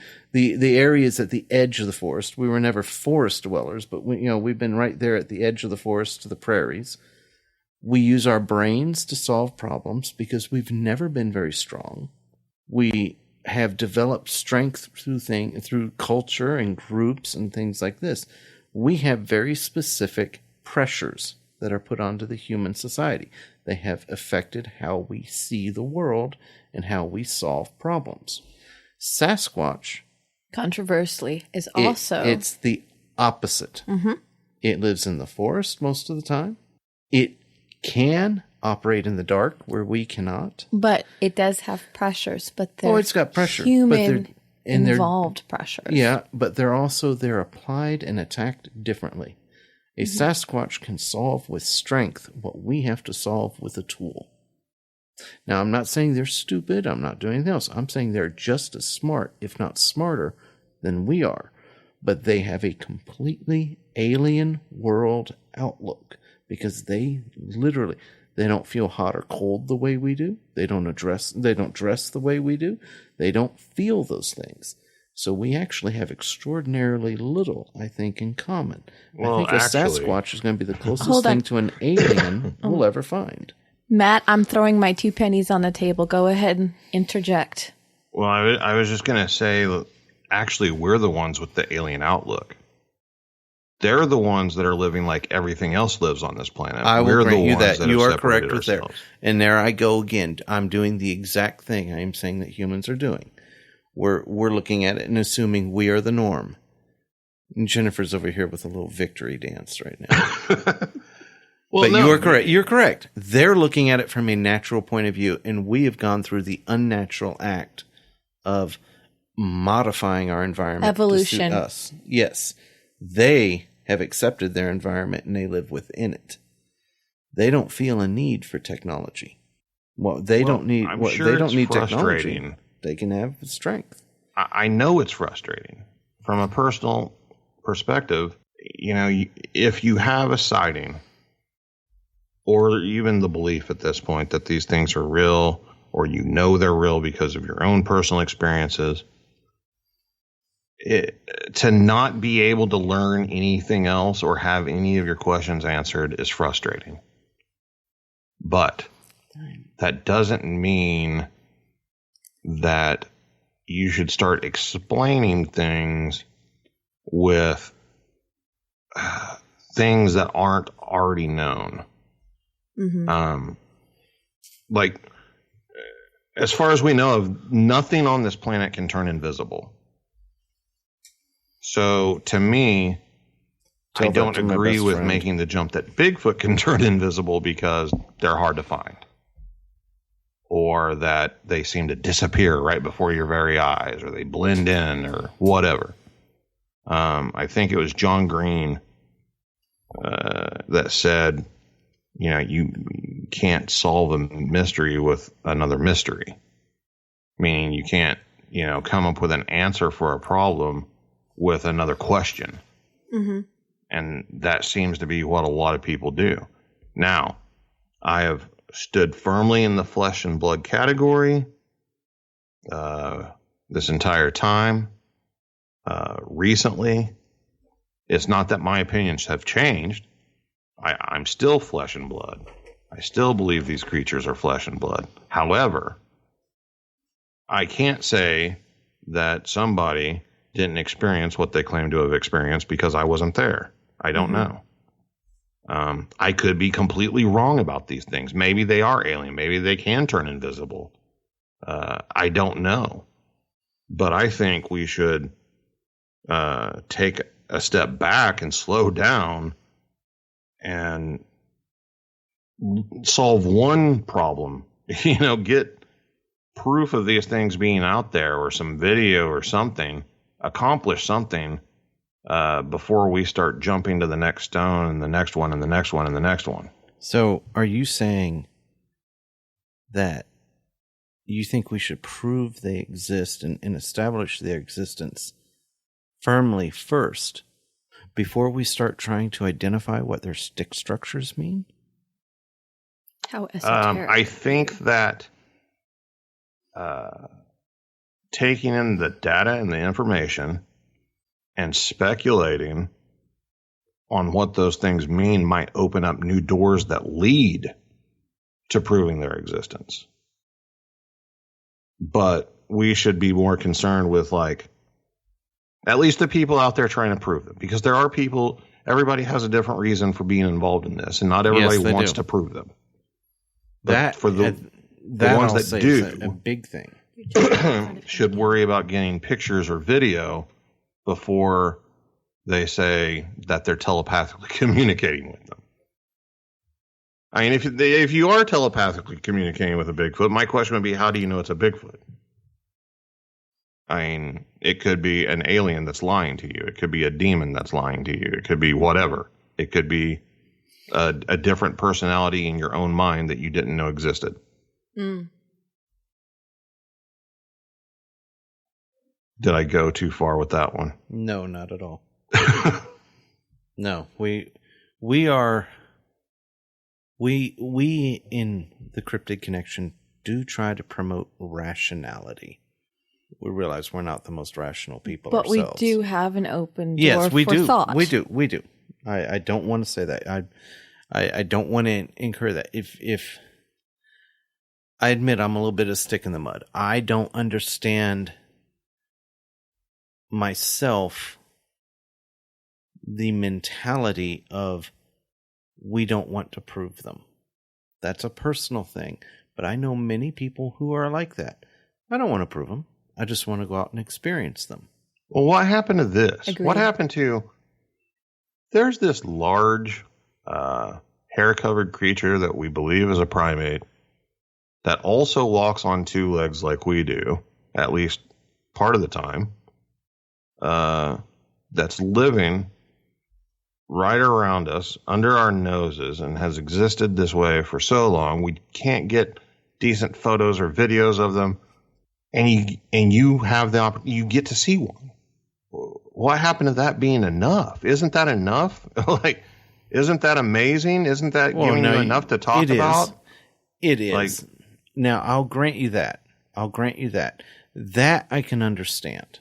areas at the edge of the forest. We were never forest dwellers, but we've been right there at the edge of the forest to the prairies. We use our brains to solve problems because we've never been very strong. We have developed strength through culture and groups and things like this. We have very specific pressures that are put onto the human society. They have affected how we see the world and how we solve problems. Sasquatch, controversially, is also... It's the opposite. Mm-hmm. It lives in the forest most of the time. It can operate in the dark where we cannot. But it does have pressures. But they're it's got pressure. Involved pressures. Yeah, but they're applied and attacked differently. A Sasquatch can solve with strength what we have to solve with a tool. Now, I'm not saying they're stupid. I'm not doing anything else. I'm saying they're just as smart, if not smarter, than we are. But they have a completely alien world outlook because they don't feel hot or cold the way we do. They don't dress the way we do. They don't feel those things. So we actually have extraordinarily little, I think, in common. Well, I think a Sasquatch is going to be the closest Hold on. thing to an alien we'll ever find. Matt, I'm throwing my 2 pennies on the table. Go ahead and interject. Well, I was just going to say, actually, we're the ones with the alien outlook. They're the ones that are living like everything else lives on this planet. I will grant you that. You are have correct separated with there. ourselves. And there I go again. I'm doing the exact thing I am saying that humans are doing. We're looking at it and assuming we are the norm. And Jennifer's over here with a little victory dance right now. But you are correct. You're correct. They're looking at it from a natural point of view, and we have gone through the unnatural act of modifying our environment Evolution. to suit us. Yes. They have accepted their environment and they live within it. They don't feel a need for technology. They don't need technology. They can have strength. I know it's frustrating. From a personal perspective, if you have a sighting or even the belief at this point that these things are real, or they're real because of your own personal experiences, to not be able to learn anything else or have any of your questions answered is frustrating. But that doesn't mean that you should start explaining things with things that aren't already known. Mm-hmm. As far as we know of, nothing on this planet can turn invisible. So to me, I don't agree with making the jump that Bigfoot can turn invisible because they're hard to find. or that they seem to disappear right before your very eyes, or they blend in, or whatever. I think it was John Green that said, you can't solve a mystery with another mystery. Meaning you can't, come up with an answer for a problem with another question. Mm-hmm. And that seems to be what a lot of people do. Now, I have stood firmly in the flesh and blood category this entire time. Recently, it's not that my opinions have changed. I'm still flesh and blood. I still believe these creatures are flesh and blood. However, I can't say that somebody didn't experience what they claim to have experienced because I wasn't there. I don't know. I could be completely wrong about these things. Maybe they are alien. Maybe they can turn invisible. I don't know. But I think we should take a step back and slow down and solve one problem. Get proof of these things being out there, or some video or something, accomplish something before we start jumping to the next stone and the next one and the next one and the next one. So are you saying that you think we should prove they exist and establish their existence firmly first before we start trying to identify what their stick structures mean? How esoteric. I think that taking in the data and the information and speculating on what those things mean might open up new doors that lead to proving their existence. But we should be more concerned with, at least the people out there trying to prove them. Because there are people, everybody has a different reason for being involved in this, and not everybody wants to prove them. But that for the ones that do, is a big thing. should worry about getting pictures or video before they say that they're telepathically communicating with them. I mean, if you are telepathically communicating with a Bigfoot, my question would be, how do you know it's a Bigfoot? I mean, it could be an alien that's lying to you. It could be a demon that's lying to you. It could be whatever. It could be a different personality in your own mind that you didn't know existed. Mm. Did I go too far with that one? No, not at all. No, we in the Cryptid Connection do try to promote rationality. We realize we're not the most rational people but ourselves. We do have an open door yes, we for do. thought. We do. I don't want to say that. I don't want to incur that. If I admit I'm a little bit of a stick in the mud. I don't understand myself the mentality of we don't want to prove them. That's a personal thing. But I know many people who are like that. I don't want to prove them. I just want to go out and experience them. Well, what happened to this? Agreed. What happened to... There's this large hair-covered creature that we believe is a primate that also walks on two legs like we do, at least part of the time, that's living right around us, under our noses, and has existed this way for so long. We can't get decent photos or videos of them, and you have the opportunity, you get to see one. What happened to that being enough? Isn't that enough? Isn't that amazing? Isn't that giving you enough to talk about? It is. Now, I'll grant you that. That I can understand.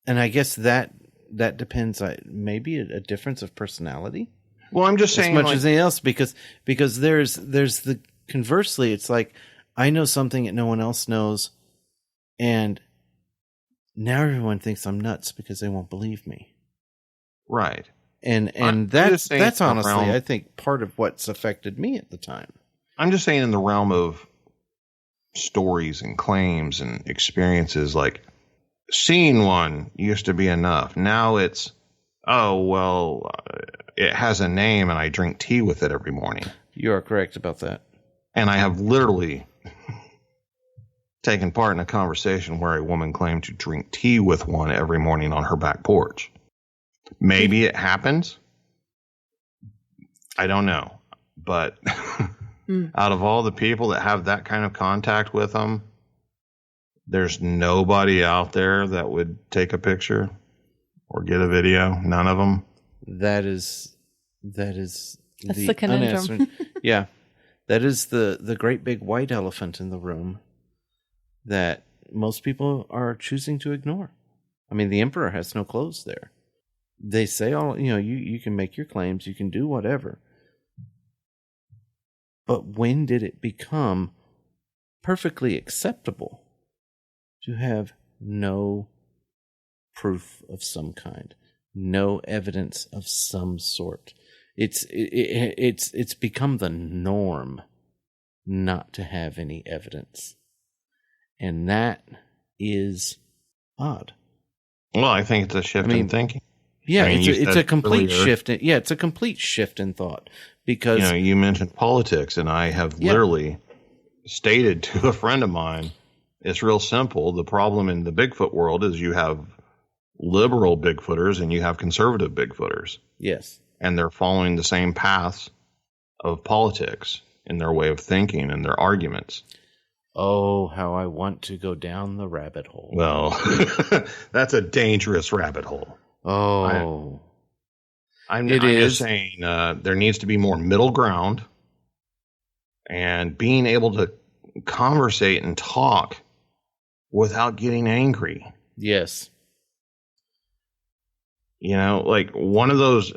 And I guess that depends on maybe a difference of personality. Well, I'm just saying, as much as anything else, because there's the conversely, it's like I know something that no one else knows, and now everyone thinks I'm nuts because they won't believe me. Right. And that's honestly, I think, part of what's affected me at the time. I'm just saying, in the realm of stories and claims and experiences, like seeing one used to be enough. Now it's, it has a name and I drink tea with it every morning. You are correct about that. And I have literally taken part in a conversation where a woman claimed to drink tea with one every morning on her back porch. Maybe it happens. I don't know. But out of all the people that have that kind of contact with them, there's nobody out there that would take a picture or get a video. None of them. That's the conundrum. Yeah. That is the great big white elephant in the room that most people are choosing to ignore. I mean, the emperor has no clothes there. They say you can make your claims, you can do whatever. But when did it become perfectly acceptable to have no proof of some kind, no evidence of some sort? It's become the norm not to have any evidence. And that is odd. Well, I think it's a shift in thinking. Yeah, I mean, it's a complete shift. It's a complete shift in thought because you mentioned politics, and I have literally stated to a friend of mine, it's real simple. The problem in the Bigfoot world is you have liberal Bigfooters and you have conservative Bigfooters. Yes, and they're following the same paths of politics in their way of thinking and their arguments. Oh, how I want to go down the rabbit hole. Well, that's a dangerous rabbit hole. Oh. I'm just saying there needs to be more middle ground, and being able to conversate and talk without getting angry. Yes. Like one of those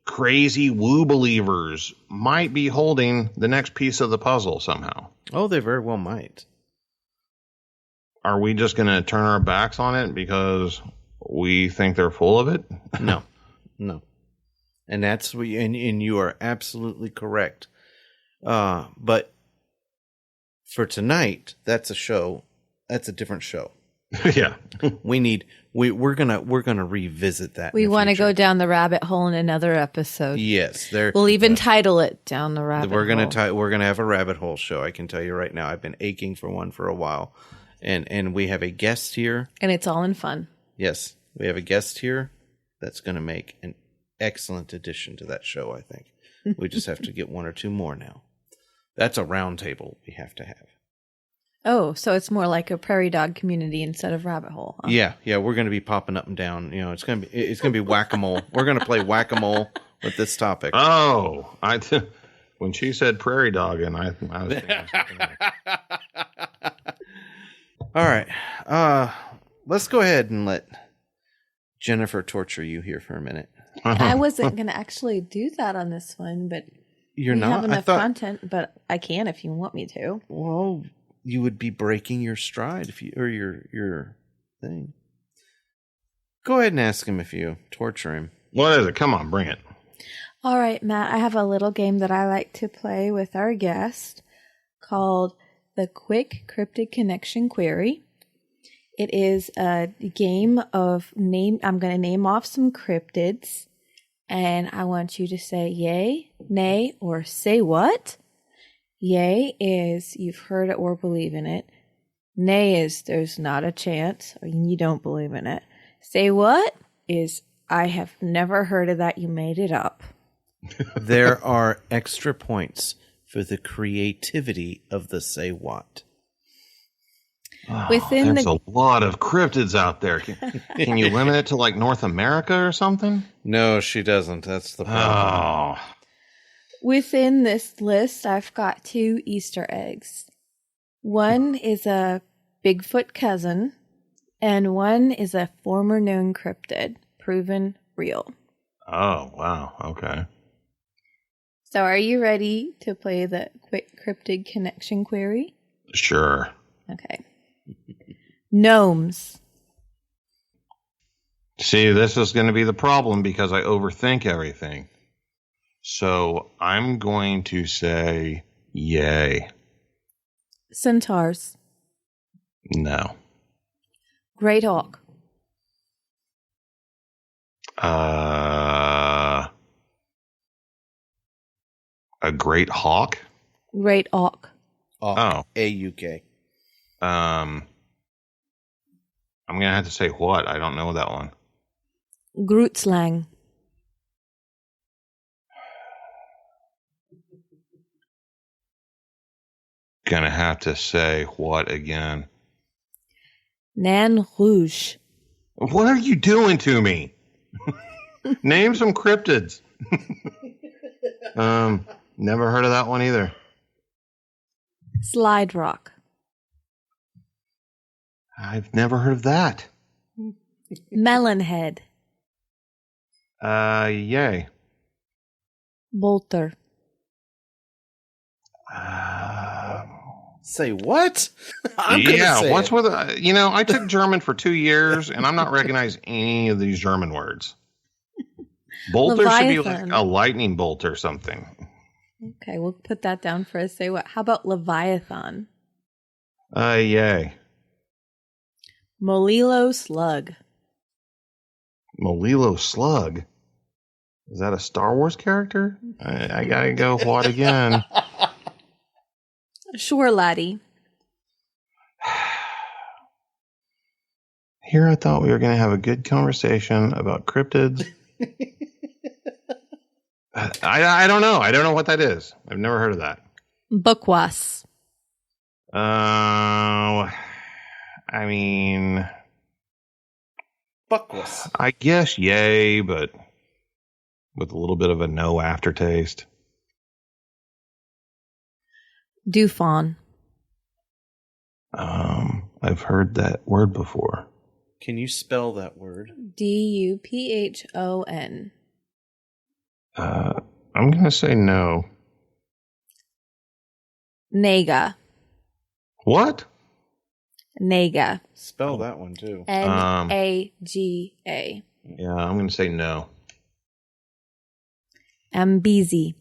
crazy woo believers might be holding the next piece of the puzzle somehow. Oh, they very well might. Are we just going to turn our backs on it because we think they're full of it? No. And that's and you are absolutely correct. But for tonight, that's a show. That's a different show. Yeah. We're gonna revisit that. We want to go down the rabbit hole in another episode. Yes, we'll even title it "Down the Rabbit Hole." We're gonna have a rabbit hole show. I can tell you right now. I've been aching for one for a while, and we have a guest here, and it's all in fun. Yes, we have a guest here that's gonna make an excellent addition to that show. I think we just have to get one or two more now. That's a round table we have to have. Oh, so it's more like a prairie dog community instead of rabbit hole. Huh? Yeah, we're going to be popping up and down. It's going to be whack-a-mole. We're going to play whack-a-mole with this topic. Oh, when she said prairie dog, and I was thinking something else. All right, let's go ahead and let Jennifer torture you here for a minute. I wasn't going to actually do that on this one, but we have enough content. But I can if you want me to. Well, you would be breaking your stride if you or your thing. Go ahead and ask him if you torture him. What is it? Come on, bring it. All right, Matt. I have a little game that I like to play with our guest called the Quick Cryptid Connection Query. It is a game of name. I'm going to name off some cryptids, and I want you to say yay, nay, or say what. Yay is you've heard it or believe in it. Nay is there's not a chance or you don't believe in it. Say what is I have never heard of that, you made it up. There are extra points for the creativity of the say what. Oh, there's a lot of cryptids out there. Can you limit it to like North America or something? No, she doesn't. That's the problem. Oh. Within this list, I've got 2 Easter eggs. One is a Bigfoot cousin, and one is a former known cryptid, proven real. Oh, wow. Okay. So are you ready to play the Quick Cryptid Connection Query? Sure. Okay. Gnomes. See, this is going to be the problem because I overthink everything. So I'm going to say yay. Centaurs. No. Great Hawk. A great hawk? Great Auk. Oh. A-U-K. I'm going to have to say what? I don't know that one. Grootslang. Going to have to say what again? Nain Rouge. What are you doing to me? Name some cryptids. Never heard of that one either. Slide Rock. I've never heard of that. Melonhead. Yay. Bolter. Say what? What's with I took German for 2 years, and I'm not recognizing any of these German words. Bolter should be like a lightning bolt or something. Okay, we'll put that down for us. Say what? How about Leviathan? Yay. Molilo Slug. Molilo Slug? Is that a Star Wars character? I gotta go what again? Shore Laddie. Here I thought we were going to have a good conversation about cryptids. I don't know. I don't know what that is. I've never heard of that. Bookwas. I mean... Buckless. I guess yay, but with a little bit of a no aftertaste. Dufon. I've heard that word before. Can you spell that word? Duphon. I'm going to say no. Nega. What? Nega. Spell that one too. Naga. Yeah, I'm going to say no. Ambezi.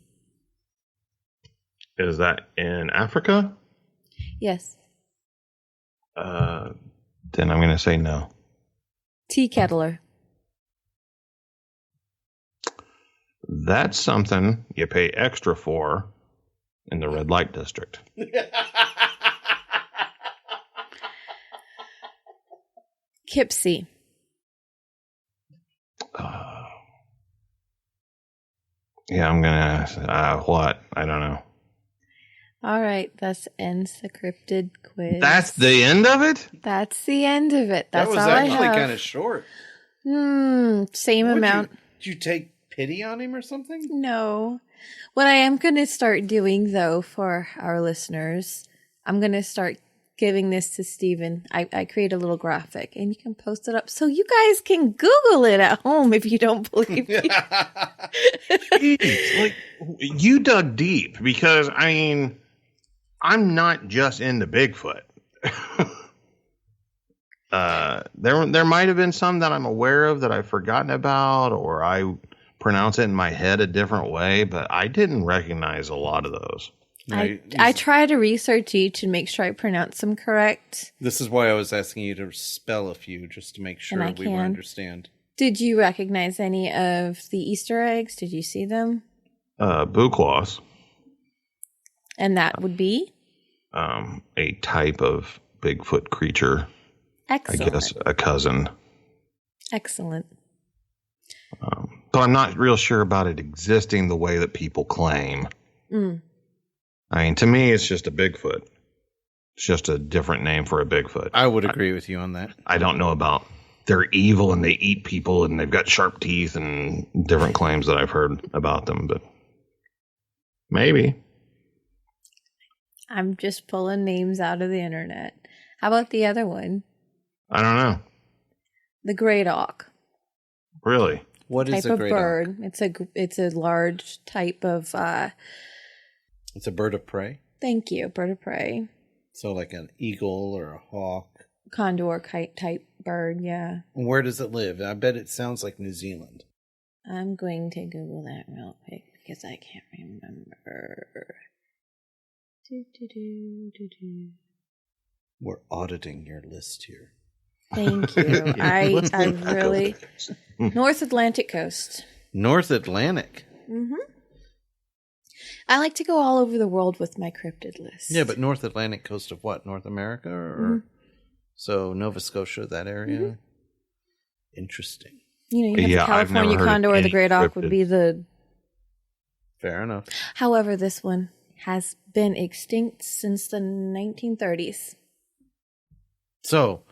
Is that in Africa? Yes. Then I'm going to say no. Tea kettler. That's something you pay extra for in the red light district. Kipsy. Yeah, I'm going to... what? I don't know. All right, that ends the cryptid quiz. That's the end of it? That's the end of it. That's that was all I actually have. kind of short. Same amount. Did you take pity on him or something? No. What I am going to start doing, though, for our listeners, I'm going to start giving this to Steven. I create a little graphic, and you can post it up so you guys can Google it at home if you don't believe me. Like, you dug deep because, I mean, I'm not just into Bigfoot. There might have been some that I'm aware of that I've forgotten about, or I pronounce it in my head a different way, but I didn't recognize a lot of those. I try to research each and make sure I pronounce them correct. This is why I was asking you to spell a few just to make sure we would understand. Did you recognize any of the Easter eggs? Did you see them? Vocalizations. And that would be? A type of Bigfoot creature. Excellent. I guess a cousin. Excellent. But I'm not real sure about it existing the way that people claim. I mean, to me, it's just a Bigfoot. It's just a different name for a Bigfoot. I would agree with you on that. I don't know about they're evil and they eat people and they've got sharp teeth and different claims that I've heard about them, but maybe. I'm just pulling names out of the internet. How about the other one? I don't know. The great auk. Really? What is type a of great bird? auk? It's a large type of. It's a bird of prey. Thank you, bird of prey. So like an eagle or a hawk. Condor type bird, yeah. And where does it live? I bet it sounds like New Zealand. I'm going to Google that real quick because I can't remember. We're auditing your list here. Thank you. I really North Atlantic coast. North Atlantic. I like to go all over the world with my cryptid list. Yeah, but North Atlantic coast of what? North America? Or so Nova Scotia, that area? Mm-hmm. Interesting. You have the California condor or the great auk would be the... Fair enough. However, this one has been extinct since the 1930s. So,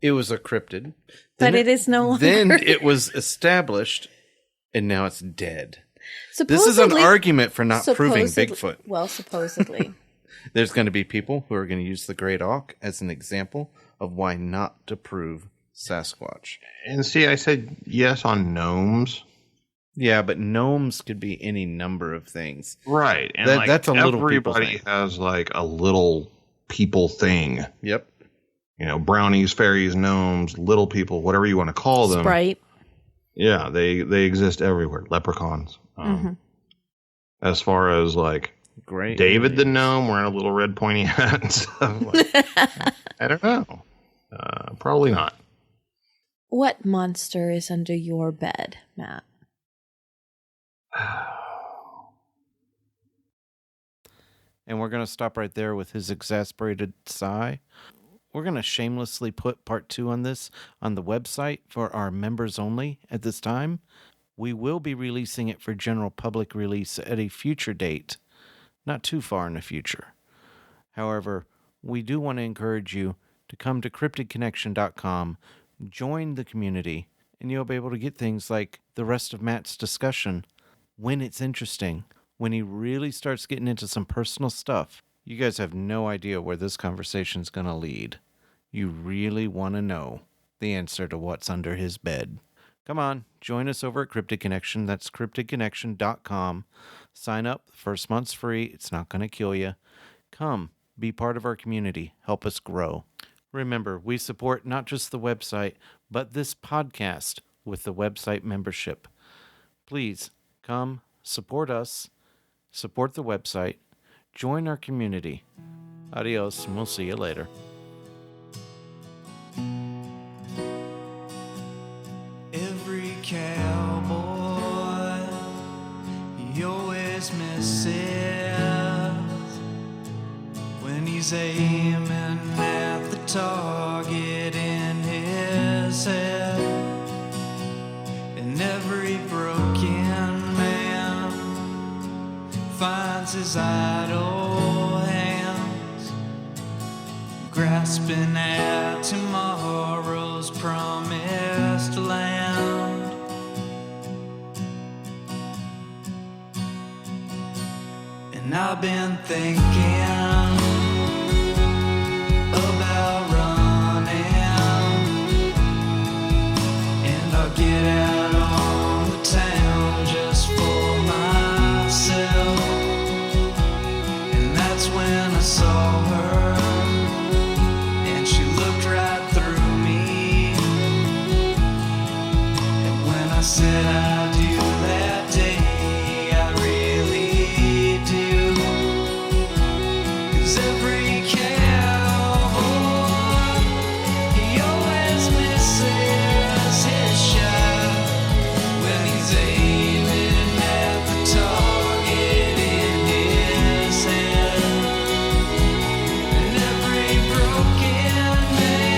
it was a cryptid. But it is no longer. Then it was established, and now it's dead. Supposedly, this is an argument for not proving Bigfoot. Well, supposedly. There's going to be people who are going to use the great auk as an example of why not to prove Sasquatch. And see, I said yes on gnomes. Yeah, but gnomes could be any number of things. Right. And that's a little people thing. Everybody has like a little people thing. Yep. Brownies, fairies, gnomes, little people, whatever you want to call them. Sprite. Yeah, they exist everywhere. Leprechauns. As far as like Great David the gnome wearing a little red pointy hat and stuff. I don't know. Probably not. What monster is under your bed, Matt? And we're going to stop right there with his exasperated sigh. We're going to shamelessly put part 2 on this on the website for our members only at this time. We will be releasing it for general public release at a future date, not too far in the future. However, we do want to encourage you to come to cryptidconnection.com, join the community, and you'll be able to get things like the rest of Matt's discussion when it's interesting. When he really starts getting into some personal stuff, you guys have no idea where this conversation is going to lead. You really want to know the answer to what's under his bed. Come on, join us over at Cryptid Connection. That's cryptidconnection.com. Sign up. The first month's free. It's not going to kill you. Come, be part of our community. Help us grow. Remember, we support not just the website, but this podcast with the website membership. Please come, support us, support the website, join our community. Adios, and we'll see you later. Every cowboy, he always misses when he's aiming at the target in his head. And every broken man finds his idle hands grasping at tomorrow's promised land. And I've been thinking about running, and I'll get out on the town just for myself. And that's when I saw her, and she looked right through me. And when I said I do that day, I really do. 'Cause every cowboy, he always misses his shot when he's aiming at the target in his head. And every broken man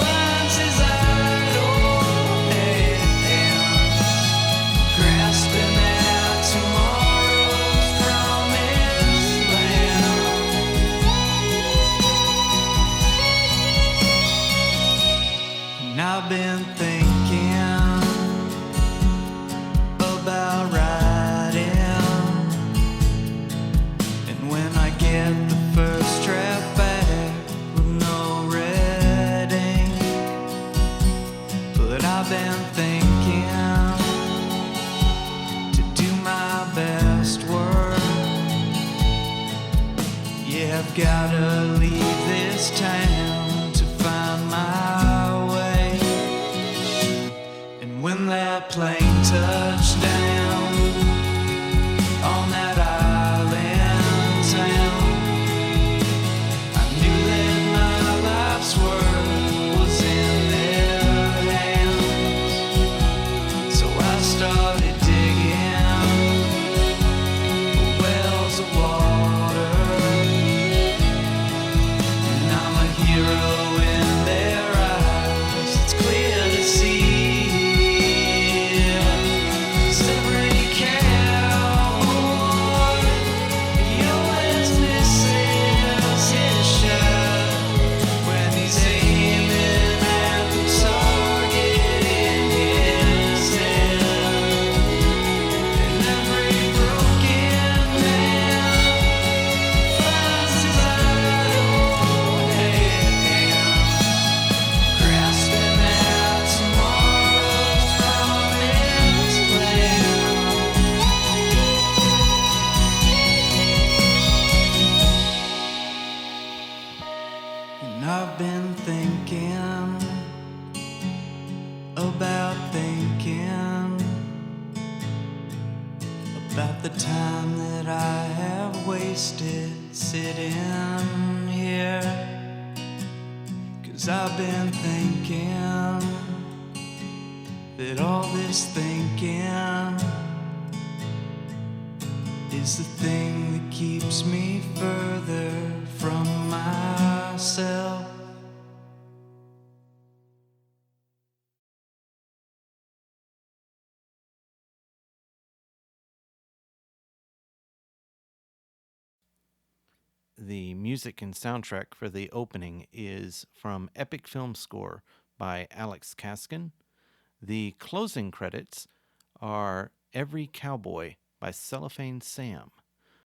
finds his idle hands grasping at tomorrow's promised land. And I've been thinking about riding, and when I get the first strap back with no red ink, but I've been thinking to do my best work. Yeah, I've gotta leave this town to find my way. And when that plane touched down on that island town, I knew that my life's work was in their hands. the time that I have wasted sitting here. 'Cause I've been thinking that all this thinking is the thing that keeps me further from myself. The music and soundtrack for the opening is from Epic Film Score by Alex Kaskin. The closing credits are Every Cowboy by Cellophane Sam.